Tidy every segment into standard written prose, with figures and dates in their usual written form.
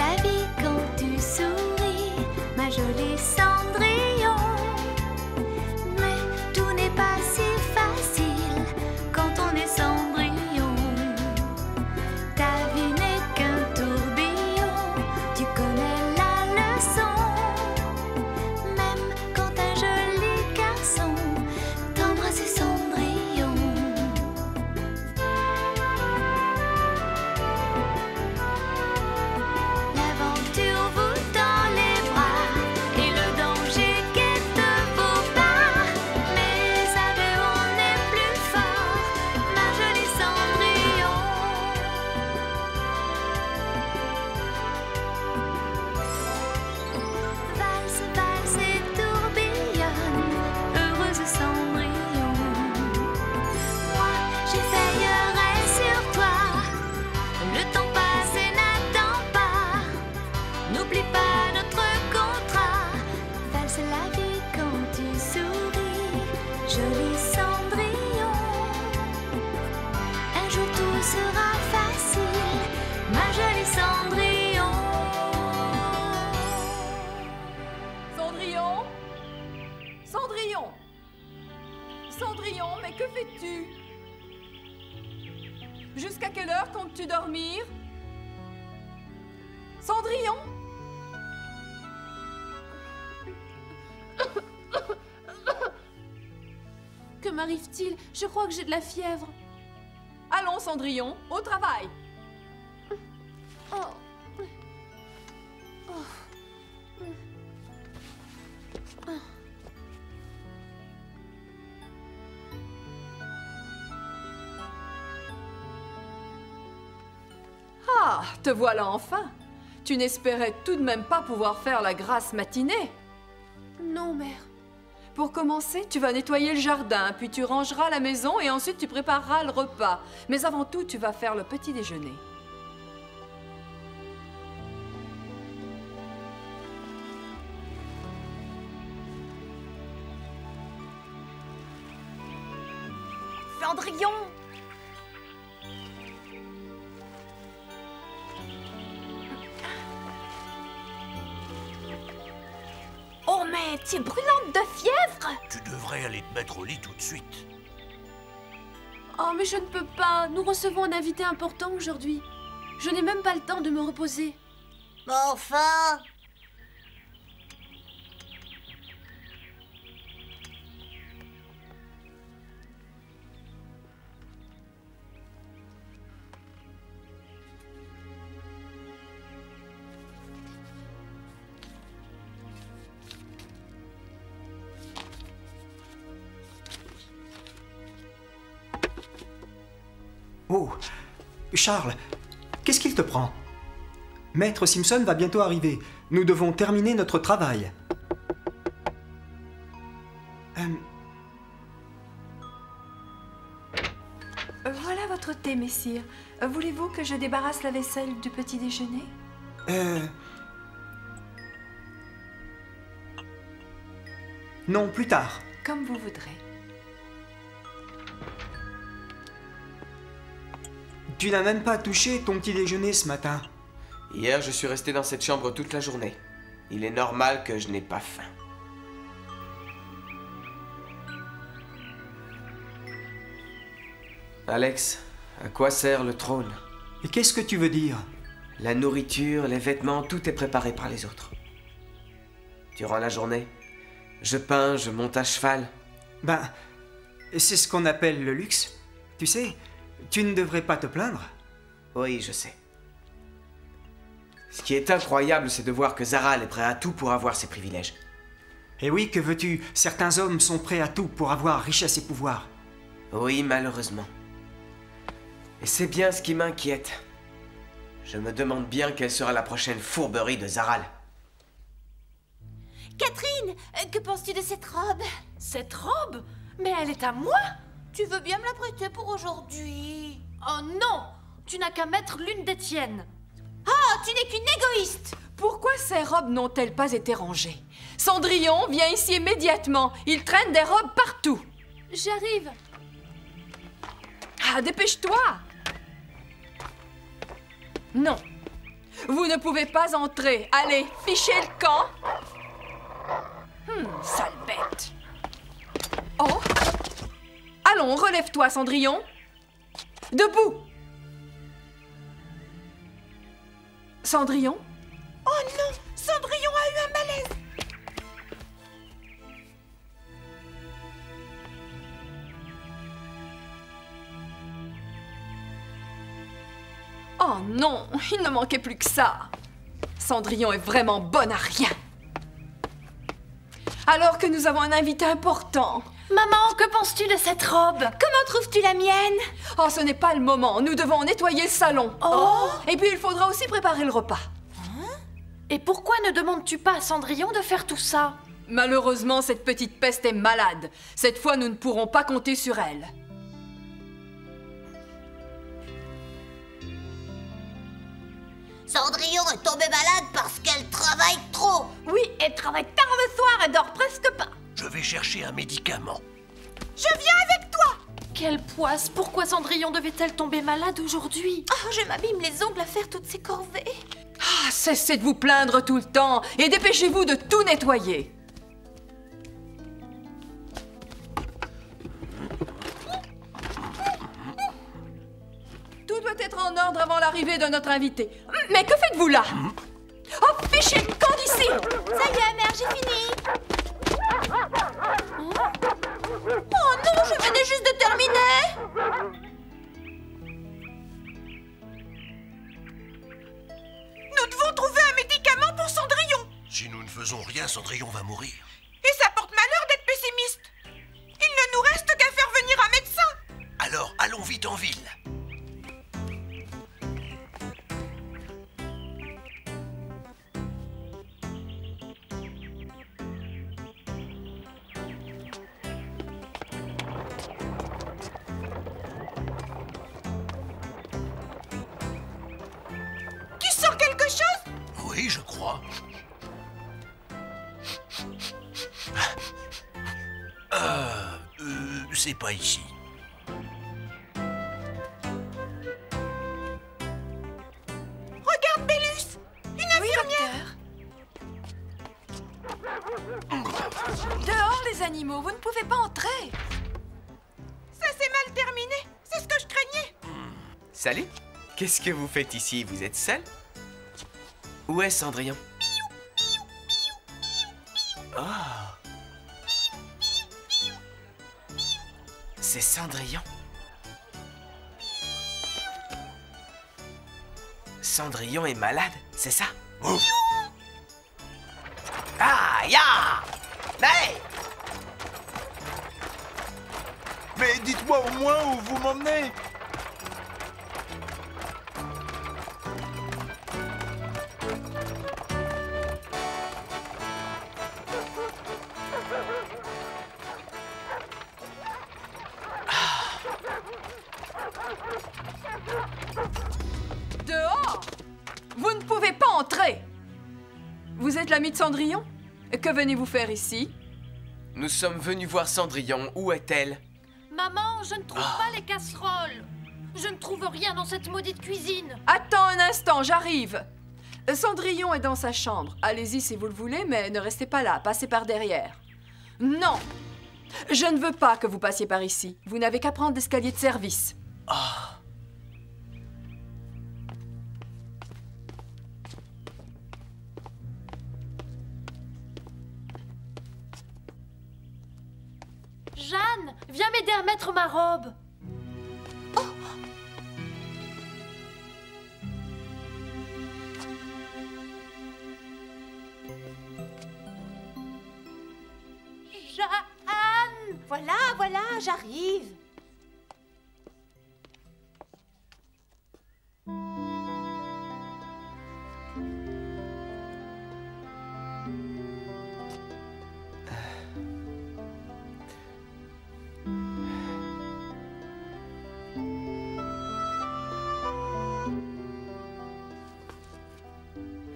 la vie quand tu souris, ma jolie Cendrillon. Mais tout n'est pas si facile quand on est Cendrillon. Ta vie n'est qu'un tourbillon, tu connais la leçon. Même quand un joli garçon t'embrasse Cendrillon. L'aventure vous tend les bras et le danger guette vos pas. Mais à deux on est plus fort, ma jolie Cendrillon. Valse, valse et tourbillonne, heureuse Cendrillon. Moi, je veillerai sur toi, le temps passe et n'attend pas. N'oublie pas notre contrat, valse la vie quand tu souris, joli Cendrillon. Un jour tout sera facile, ma jolie Cendrillon. Cendrillon? Cendrillon? Cendrillon, mais que fais-tu? Jusqu'à quelle heure comptes-tu dormir? Cendrillon? Que m'arrive-t-il? Je crois que j'ai de la fièvre. Allons, Cendrillon, au travail. Oh. Ah, te voilà enfin. Tu n'espérais tout de même pas pouvoir faire la grasse matinée. Non, mère. Pour commencer, tu vas nettoyer le jardin, puis tu rangeras la maison et ensuite tu prépareras le repas. Mais avant tout, tu vas faire le petit déjeuner. Cendrillon! Oh, mais tu es brûlante de fièvre! Tu devrais aller te mettre au lit tout de suite. Oh, mais je ne peux pas. Nous recevons un invité important aujourd'hui. Je n'ai même pas le temps de me reposer. Enfin! Oh, Charles, qu'est-ce qu'il te prend? Maître Simpson va bientôt arriver. Nous devons terminer notre travail. Voilà votre thé, messire. Voulez-vous que je débarrasse la vaisselle du petit déjeuner? Non, plus tard. Comme vous voudrez. Tu n'as même pas touché ton petit déjeuner ce matin. Hier, je suis resté dans cette chambre toute la journée. Il est normal que je n'ai pas faim. Alex, à quoi sert le trône? Et qu'est-ce que tu veux dire? La nourriture, les vêtements, tout est préparé par les autres. Durant la journée, je peins, je monte à cheval. Ben, c'est ce qu'on appelle le luxe. Tu sais, tu ne devrais pas te plaindre. Oui, je sais. Ce qui est incroyable, c'est de voir que Zaral est prêt à tout pour avoir ses privilèges. Et oui, que veux-tu? Certains hommes sont prêts à tout pour avoir richesse et pouvoir. Oui, malheureusement. Et c'est bien ce qui m'inquiète. Je me demande bien quelle sera la prochaine fourberie de Zaral. Catherine, que penses-tu de cette robe? Cette robe? Mais elle est à moi? Tu veux bien me la prêter pour aujourd'hui? Oh non! Tu n'as qu'à mettre l'une des tiennes. Oh, tu n'es qu'une égoïste! Pourquoi ces robes n'ont-elles pas été rangées? Cendrillon, viens ici immédiatement. Il traîne des robes partout. J'arrive. Ah, dépêche-toi! Non. Vous ne pouvez pas entrer. Allez, fichez le camp. Sale bête. Oh. Allons, relève-toi, Cendrillon. Debout. Cendrillon? Oh non, Cendrillon a eu un malaise. Oh non, il ne manquait plus que ça. Cendrillon est vraiment bonne à rien. Alors que nous avons un invité important. Maman, que penses-tu de cette robe? Comment trouves-tu la mienne? Oh, ce n'est pas le moment. Nous devons nettoyer le salon. Oh. Et puis, il faudra aussi préparer le repas. Et pourquoi ne demandes-tu pas à Cendrillon de faire tout ça? Malheureusement, cette petite peste est malade. Cette fois, nous ne pourrons pas compter sur elle. Cendrillon est tombée malade parce qu'elle travaille trop. Oui, elle travaille tard le soir et dort presque pas. Je vais chercher un médicament. Je viens avec toi. Quelle poisse! Pourquoi Cendrillon devait-elle tomber malade aujourd'hui? Oh, je m'abîme les ongles à faire toutes ces corvées. Ah, cessez de vous plaindre tout le temps et dépêchez-vous de tout nettoyer. Tout doit être en ordre avant l'arrivée de notre invité. Mais que faites-vous là? Oh, fichez le camp d'ici! Ça y est, mère, j'ai fini. Oh non, je venais juste de terminer. Nous devons trouver un médicament pour Cendrillon. Si nous ne faisons rien, Cendrillon va mourir. Et ça porte malheur d'être pessimiste. Il ne nous reste qu'à faire venir un médecin. Alors, allons vite en ville. Tu sens quelque chose? Oui, je crois. C'est pas ici. Regarde, Bélus. Une infirmière. Dehors, les animaux, vous ne pouvez pas entrer. Ça s'est mal terminé. C'est ce que je craignais. Salut. Qu'est-ce que vous faites ici? Vous êtes seul? Où est Cendrillon? Oh. C'est Cendrillon. Cendrillon est malade, c'est ça? Oh. Ah, ya! Hey! Mais dites-moi au moins où vous m'emmenez. Dehors! Vous ne pouvez pas entrer! Vous êtes l'ami de Cendrillon? Que venez-vous faire ici? Nous sommes venus voir Cendrillon. Où est-elle? Maman, je ne trouve pas les casseroles. Je ne trouve rien dans cette maudite cuisine. Attends un instant, j'arrive. Cendrillon est dans sa chambre. Allez-y si vous le voulez, mais ne restez pas là, passez par derrière. Non! Je ne veux pas que vous passiez par ici. Vous n'avez qu'à prendre l'escalier de service. Jeanne, viens m'aider à mettre ma robe. Jeanne! Voilà, voilà, j'arrive.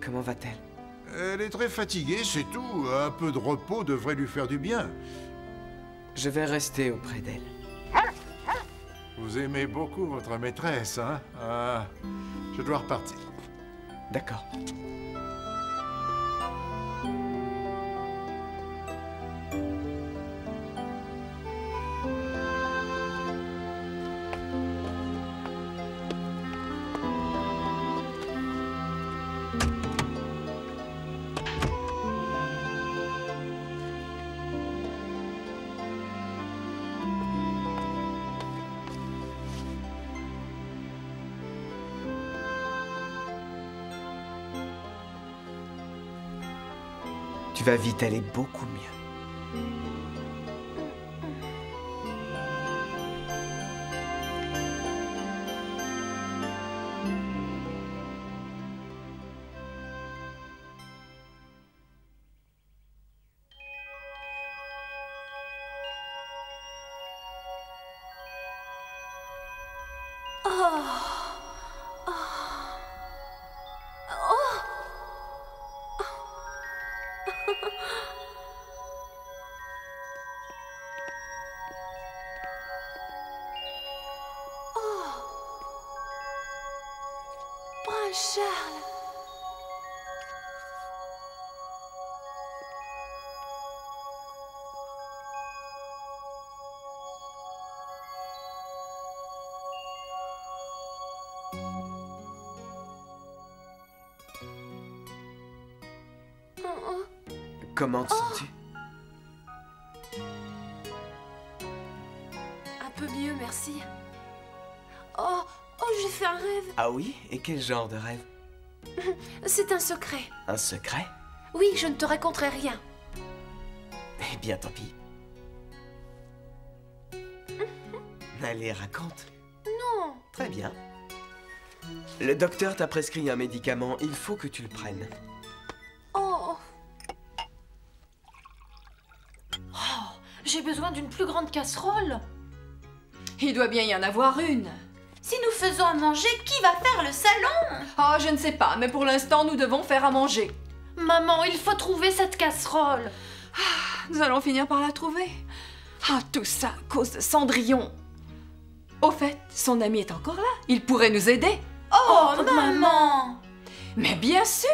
Comment va-t-elle? Elle est très fatiguée, c'est tout. Un peu de repos devrait lui faire du bien. Je vais rester auprès d'elle. Vous aimez beaucoup votre maîtresse, hein? Ah, je dois repartir. D'accord. Tu vas vite aller beaucoup mieux. Prince Charles. Comment te sens-tu? Un peu mieux, merci. Oh, j'ai fait un rêve. Ah oui? Et quel genre de rêve? C'est un secret. Un secret? Oui, je ne te raconterai rien. Eh bien, tant pis. Allez, raconte. Non. Très bien. Le docteur t'a prescrit un médicament, il faut que tu le prennes. Oh. J'ai besoin d'une plus grande casserole. Il doit bien y en avoir une. Si nous faisons à manger, qui va faire le salon? Ah, je ne sais pas, mais pour l'instant, nous devons faire à manger. Maman, il faut trouver cette casserole. Nous allons finir par la trouver. Ah, tout ça à cause de Cendrillon. Au fait, son ami est encore là. Il pourrait nous aider. Oh, maman! Mais bien sûr!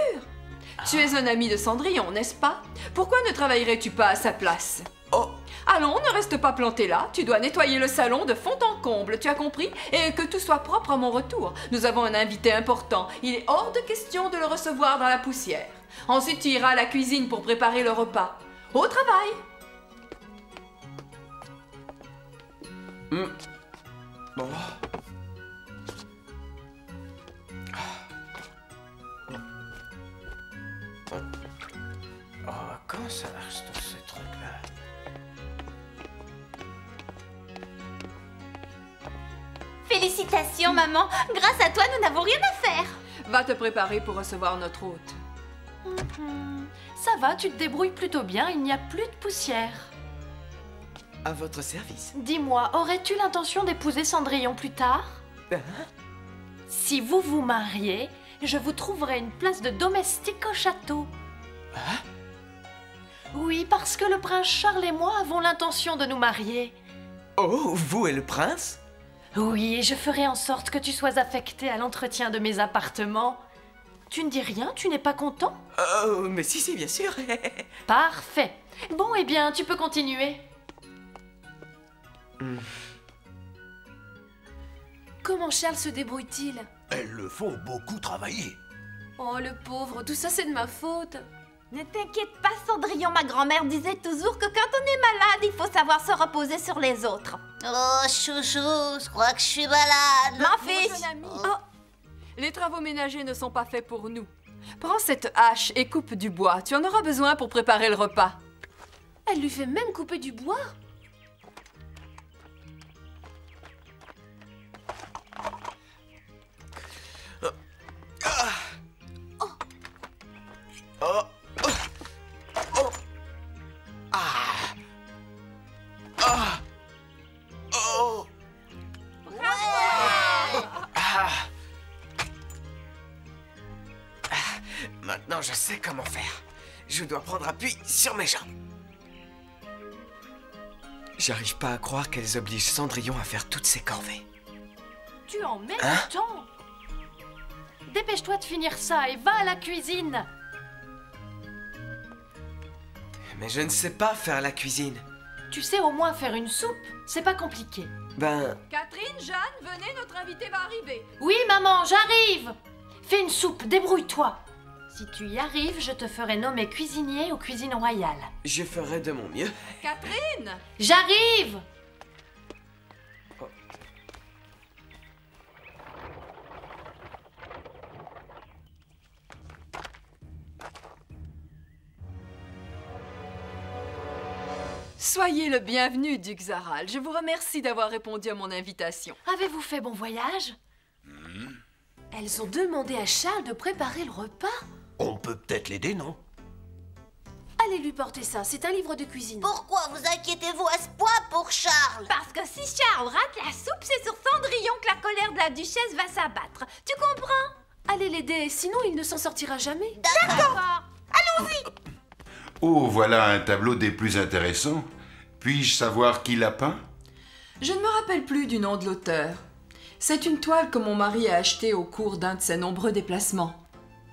Tu es un ami de Cendrillon, n'est-ce pas? Pourquoi ne travaillerais-tu pas à sa place? Oh! Allons, ne reste pas planté là. Tu dois nettoyer le salon de fond en comble, tu as compris? Et que tout soit propre à mon retour. Nous avons un invité important. Il est hors de question de le recevoir dans la poussière. Ensuite, tu iras à la cuisine pour préparer le repas. Au travail! Bon. Oh, comment ça marche tout ce truc-là? Félicitations, maman. Grâce à toi, nous n'avons rien à faire. Va te préparer pour recevoir notre hôte. Ça va, tu te débrouilles plutôt bien, il n'y a plus de poussière. À votre service. Dis-moi, aurais-tu l'intention d'épouser Cendrillon plus tard? Si vous vous mariez, je vous trouverai une place de domestique au château. Oui, parce que le prince Charles et moi avons l'intention de nous marier. Oh, vous et le prince? Oui, et je ferai en sorte que tu sois affecté à l'entretien de mes appartements. Tu ne dis rien? Tu n'es pas content? Mais si, bien sûr. Parfait. Bon, eh bien, tu peux continuer. Comment Charles se débrouille-t-il? Elles le font beaucoup travailler. Oh, le pauvre, tout ça c'est de ma faute. Ne t'inquiète pas, Cendrillon. Ma grand-mère disait toujours que quand on est malade, il faut savoir se reposer sur les autres. Oh, chouchou, je crois que je suis malade. Mon fils! Les travaux ménagers ne sont pas faits pour nous. Prends cette hache et coupe du bois. Tu en auras besoin pour préparer le repas. Elle lui fait même couper du bois? Maintenant, je sais comment faire. Je dois prendre appui sur mes jambes. J'arrive pas à croire qu'elles obligent Cendrillon à faire toutes ces corvées. Tu en mets Hein? du temps. dépêche-toi de finir ça et va à la cuisine. Mais je ne sais pas faire la cuisine. Tu sais au moins faire une soupe, c'est pas compliqué. Ben, Catherine, Jeanne, venez, notre invité va arriver. Oui, maman, j'arrive. Fais une soupe, débrouille-toi. Si tu y arrives, je te ferai nommer cuisinier aux cuisines royales. je ferai de mon mieux. Catherine! J'arrive! Soyez le bienvenu, duc Zaral. Je vous remercie d'avoir répondu à mon invitation. Avez-vous fait bon voyage? Elles ont demandé à Charles de préparer le repas. On peut peut-être l'aider, non? Allez lui porter ça, c'est un livre de cuisine. Pourquoi vous inquiétez-vous à ce point pour Charles? Parce que si Charles rate la soupe, c'est sur Cendrillon que la colère de la duchesse va s'abattre. Tu comprends? Allez l'aider, sinon il ne s'en sortira jamais. D'accord. Oh, voilà un tableau des plus intéressants. Puis-je savoir qui l'a peint? Je ne me rappelle plus du nom de l'auteur. C'est une toile que mon mari a achetée au cours d'un de ses nombreux déplacements.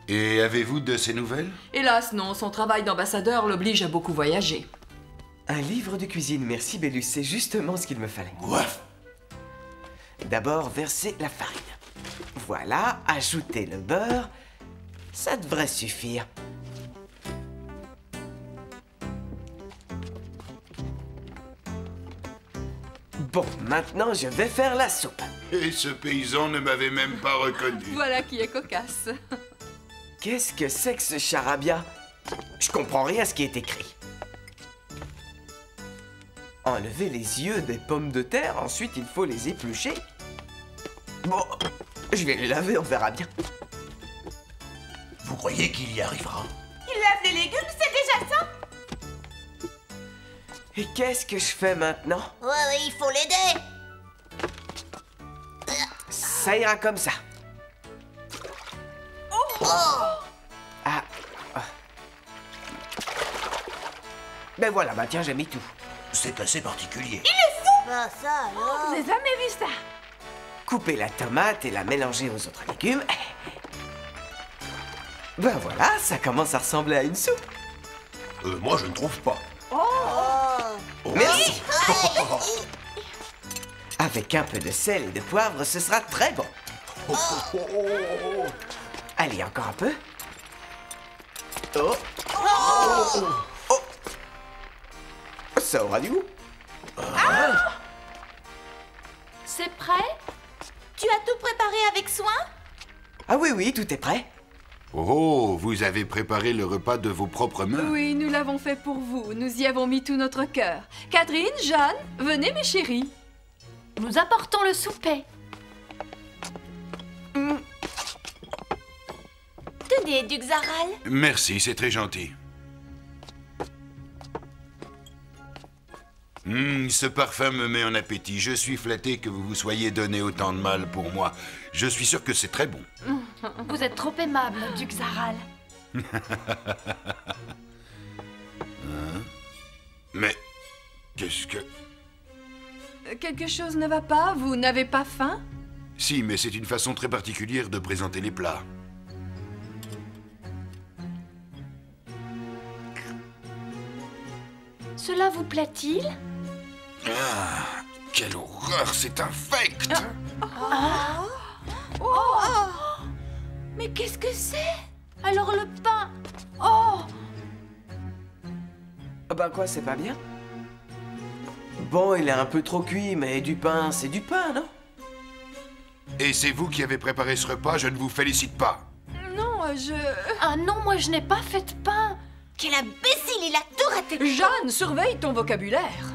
Et avez-vous de ses nouvelles? Hélas, non, son travail d'ambassadeur l'oblige à beaucoup voyager. Un livre de cuisine, merci Bellus, c'est justement ce qu'il me fallait. Ouaf! D'abord, verser la farine. Voilà, ajouter le beurre. Ça devrait suffire. Bon, maintenant je vais faire la soupe. Et ce paysan ne m'avait même pas reconnu. Voilà qui est cocasse. Qu'est-ce que c'est que ce charabia? Je comprends rien à ce qui est écrit. Enlever les yeux des pommes de terre, ensuite il faut les éplucher. Bon, je vais les laver, on verra bien. Vous croyez qu'il y arrivera? Il lave les légumes, c'est déjà ça? Et qu'est-ce que je fais maintenant? Ouais, il faut l'aider. Ça ira comme ça. Ah. Ben voilà, bah tiens, j'ai mis tout. C'est assez particulier. Ah, ça alors. J'ai jamais vu ça. Couper la tomate et la mélanger aux autres légumes. Ben voilà, ça commence à ressembler à une soupe. Moi, je ne trouve pas. Merci. Avec un peu de sel et de poivre, ce sera très bon. Allez, encore un peu. Oh. Oh. Ça aura du goût. C'est prêt? Tu as tout préparé avec soin? Ah oui, oui, tout est prêt. Oh, vous avez préparé le repas de vos propres mains? Oui, nous l'avons fait pour vous. Nous y avons mis tout notre cœur. Catherine, Jeanne, venez mes chéris. Nous apportons le souper. Tenez, duc Zaral. Merci, c'est très gentil. Ce parfum me met en appétit. Je suis flatté que vous vous soyez donné autant de mal pour moi. Je suis sûr que c'est très bon. Vous êtes trop aimable, duc Zaral. Mais qu'est-ce que... Quelque chose ne va pas? Vous n'avez pas faim? Si, mais c'est une façon très particulière de présenter les plats. Cela vous plaît-il? Ah, quelle horreur, c'est infect! Mais qu'est-ce que c'est? Alors le pain. Oh! Ben quoi, c'est pas bien? Bon, il est un peu trop cuit, mais du pain, c'est du pain, non? Et c'est vous qui avez préparé ce repas, je ne vous félicite pas. Non, je... Ah non, moi je n'ai pas fait de pain. Quel imbécile, il a tout raté. Jeanne, surveille ton vocabulaire.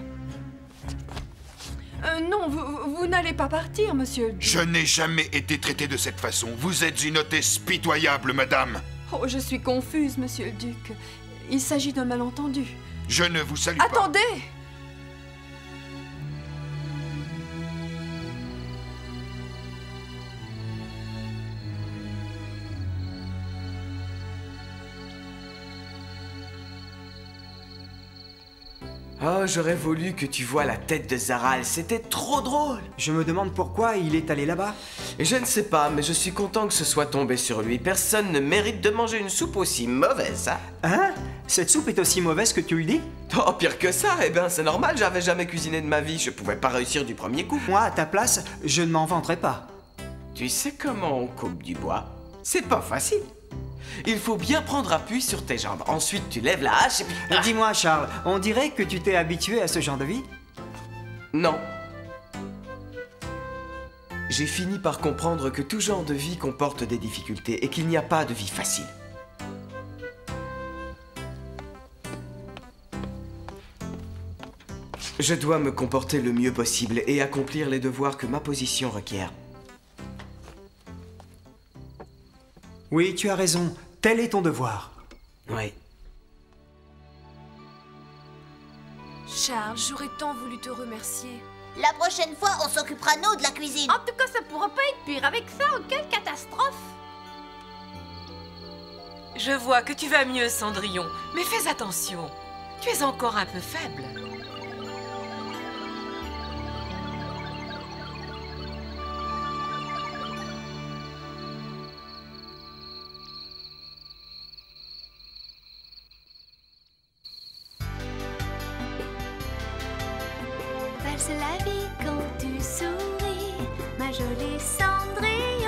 Non, vous n'allez pas partir, monsieur. Je n'ai jamais été traité de cette façon. Vous êtes une hôtesse pitoyable, madame. Oh, je suis confuse, monsieur le duc. Il s'agit d'un malentendu. Je ne vous salue pas. Attendez! Oh, j'aurais voulu que tu vois la tête de Zaral, c'était trop drôle. Je me demande pourquoi il est allé là-bas. Et je ne sais pas, mais je suis content que ce soit tombé sur lui. Personne ne mérite de manger une soupe aussi mauvaise, hein? Hein? Cette soupe est aussi mauvaise que tu le dis? Oh, pire que ça, eh ben c'est normal, j'avais jamais cuisiné de ma vie, je pouvais pas réussir du premier coup. Moi, à ta place, je ne m'en vanterais pas. Tu sais comment on coupe du bois? C'est pas facile. Il faut bien prendre appui sur tes jambes. Ensuite, tu lèves la hache et puis... Dis-moi, Charles, on dirait que tu t'es habitué à ce genre de vie? Non. J'ai fini par comprendre que tout genre de vie comporte des difficultés et qu'il n'y a pas de vie facile. Je dois me comporter le mieux possible et accomplir les devoirs que ma position requiert. Oui, tu as raison. Tel est ton devoir. Oui. Charles, j'aurais tant voulu te remercier. La prochaine fois, on s'occupera nous de la cuisine. En tout cas, ça pourra pas être pire. Avec ça, quelle catastrophe! Je vois que tu vas mieux, Cendrillon. Mais fais attention. Tu es encore un peu faible. Valse la vie quand tu souris, ma jolie Cendrillon.